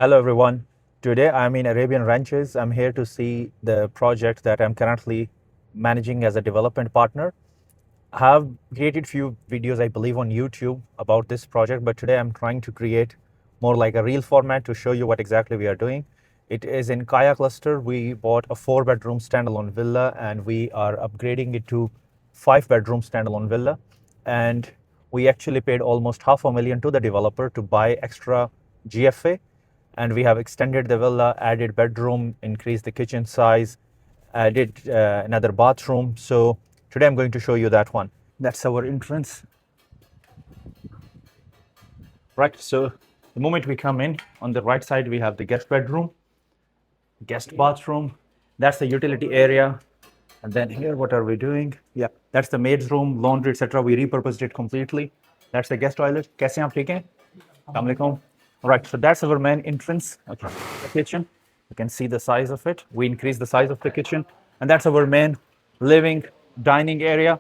Hello everyone. Today I'm in Arabian Ranches. I'm here to see the project that I'm currently managing as a development partner. I have created few videos, I believe, on YouTube about this project, but today I'm trying to create more like a reel format to show you what exactly we are doing. It is in Caya Cluster. We bought a 4-bedroom standalone villa and we are upgrading it to 5-bedroom standalone villa. And we actually paid almost half a million to the developer to buy extra GFA, and we have extended the villa, added bedroom, increased the kitchen size, added another bathroom. So today I'm going to show you that one. That's our entrance. Right, so the moment we come in, on the right side we have the guest bedroom, guest bathroom. That's the utility area. And then here, what are we doing? Yeah, that's the maid's room, laundry, etc. We repurposed it completely. That's the guest toilet. कैसे हैं आप ठीक हैं? Assalamu alaikum. All right, so that's our main entrance. Okay, the kitchen. You can see the size of it. We increased the size of the kitchen, and that's our main living dining area.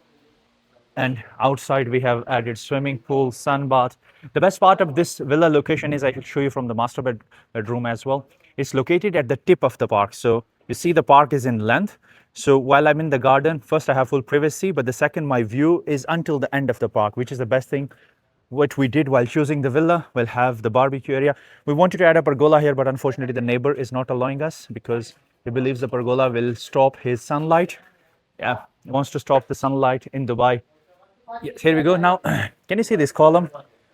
And outside we have added swimming pool, sun bath. The best part of this villa location is I can show you from the master bedroom as well. It's located at the tip of the park. So you see the park is in length. So while I'm in the garden, first I have full privacy, but the second my view is until the end of the park, which is the best thing. What we did while choosing the villa, we'll have the barbecue area. We wanted to add a pergola here, but unfortunately the neighbor is not allowing us because he believes the pergola will stop his sunlight. Yeah, he wants to stop the sunlight in Dubai. Yes, here we go. Now, can you see this column?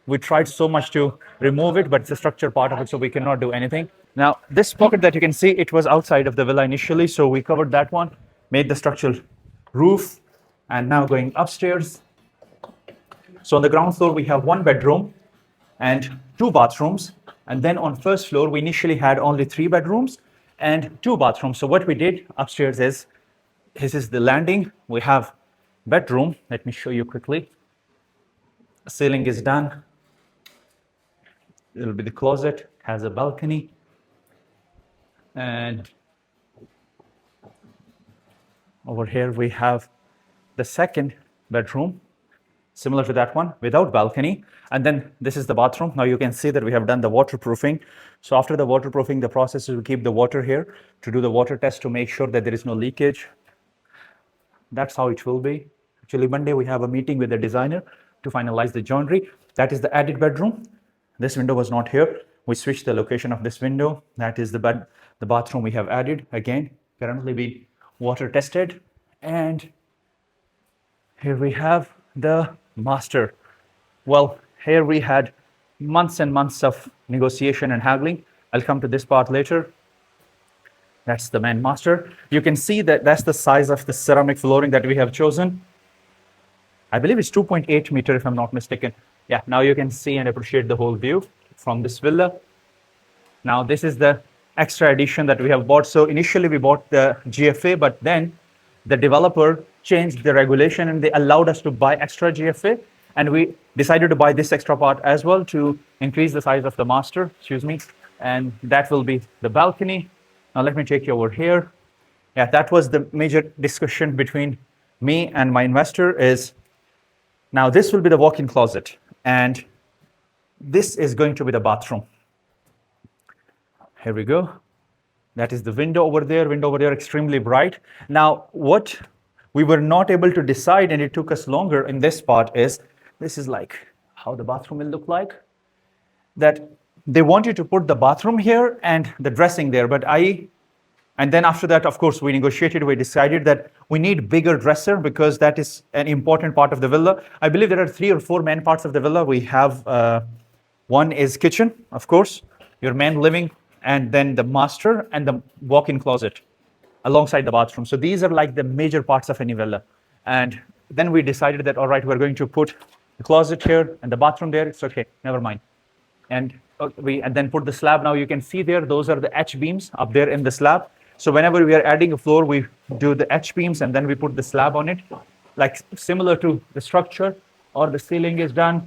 We tried so much to remove it, but it's a structured part of it, so we cannot do anything. Now, this pocket that you can see, it was outside of the villa initially, so we covered that one, made the structural roof, and now going upstairs. So on the ground floor, we have 1 bedroom and 2 bathrooms. And then on first floor, we initially had only 3 bedrooms and 2 bathrooms. So what we did upstairs is, this is the landing. We have bedroom. Let me show you quickly. Ceiling is done. It'll be the closet, has a balcony. And over here we have the second bedroom, similar to that one, without balcony. And then this is the bathroom. Now you can see that we have done the waterproofing. So after the waterproofing, the process is to keep the water here to do the water test to make sure that there is no leakage. That's how it will be. Actually, Monday we have a meeting with the designer to finalize the joinery. That is the added bedroom. This window was not here. We switched the location of this window. That is the bathroom we have added. Again, currently being water tested. And here we have the master. Well, here we had months and months of negotiation and haggling. I'll come to this part later. That's the main master. You can see that that's the size of the ceramic flooring that we have chosen. I believe it's 2.8 meter if I'm not mistaken. Yeah, now you can see and appreciate the whole view from this villa. Now this is the extra addition that we have bought. So initially we bought the GFA, but then the developer changed the regulation and they allowed us to buy extra GFA. And we decided to buy this extra part as well to increase the size of the master, excuse me. And that will be the balcony. Now let me take you over here. Yeah, that was the major discussion between me and my investor is, now this will be the walk-in closet and this is going to be the bathroom. Here we go. That is the window over there, extremely bright. Now, what we were not able to decide, and it took us longer in this part, is this is like how the bathroom will look like. That they wanted to put the bathroom here and the dressing there, and then after that, of course, we negotiated, we decided that we need bigger dresser because that is an important part of the villa. I believe there are 3 or 4 main parts of the villa. We have, one is kitchen, of course, your main living, and then the master and the walk-in closet alongside the bathroom. So these are like the major parts of any villa. And then we decided that, all right, we're going to put the closet here and the bathroom there. It's okay, never mind. And we then put the slab. Now you can see there, those are the H beams up there in the slab. So whenever we are adding a floor, we do the H beams and then we put the slab on it, like similar to the structure, or the ceiling is done.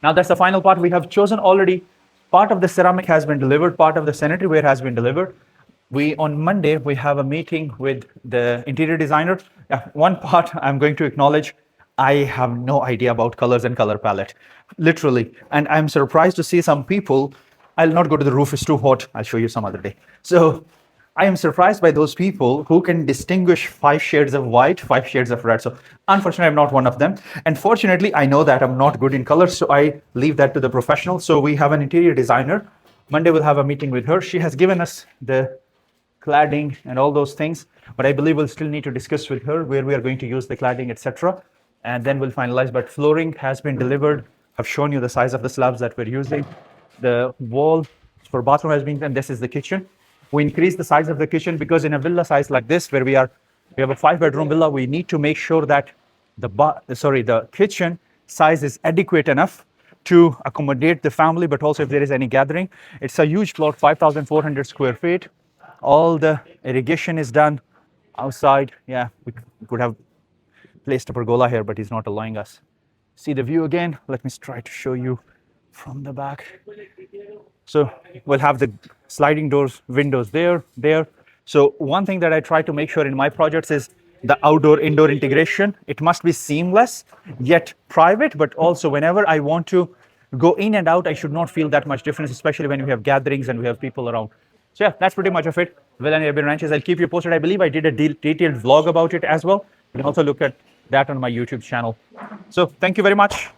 Now that's the final part we have chosen already. Part of the ceramic has been delivered, part of the sanitary ware has been delivered. On Monday, we have a meeting with the interior designer. One part I'm going to acknowledge, I have no idea about colors and color palette, literally. And I'm surprised to see some people I'll not go to the roof, it's too hot. I'll show you some other day. So I am surprised by those people who can distinguish 5 shades of white, 5 shades of red. So unfortunately, I'm not one of them. And fortunately, I know that I'm not good in colors, so I leave that to the professionals. So we have an interior designer. Monday we'll have a meeting with her. She has given us the cladding and all those things, but I believe we'll still need to discuss with her where we are going to use the cladding, etc. And then we'll finalize. But flooring has been delivered. I've shown you the size of the slabs that we're using. The wall for bathroom has been done. This is the kitchen. We increased the size of the kitchen because in a villa size like this, where we have a 5-bedroom villa, we need to make sure that the kitchen size is adequate enough to accommodate the family, but also if there is any gathering. It's a huge plot, 5,400 square feet. All the irrigation is done outside. Yeah, we could have placed a pergola here, but he's not allowing us. See the view again. Let me try to show you from the back. So we'll have the sliding doors, windows there. So one thing that I try to make sure in my projects is the outdoor-indoor integration. It must be seamless, yet private, but also whenever I want to go in and out, I should not feel that much difference, especially when we have gatherings and we have people around. So yeah, that's pretty much of it. Villa and Arabian Ranches, I'll keep you posted. I believe I did a detailed vlog about it as well. You can also look at that on my YouTube channel. So thank you very much.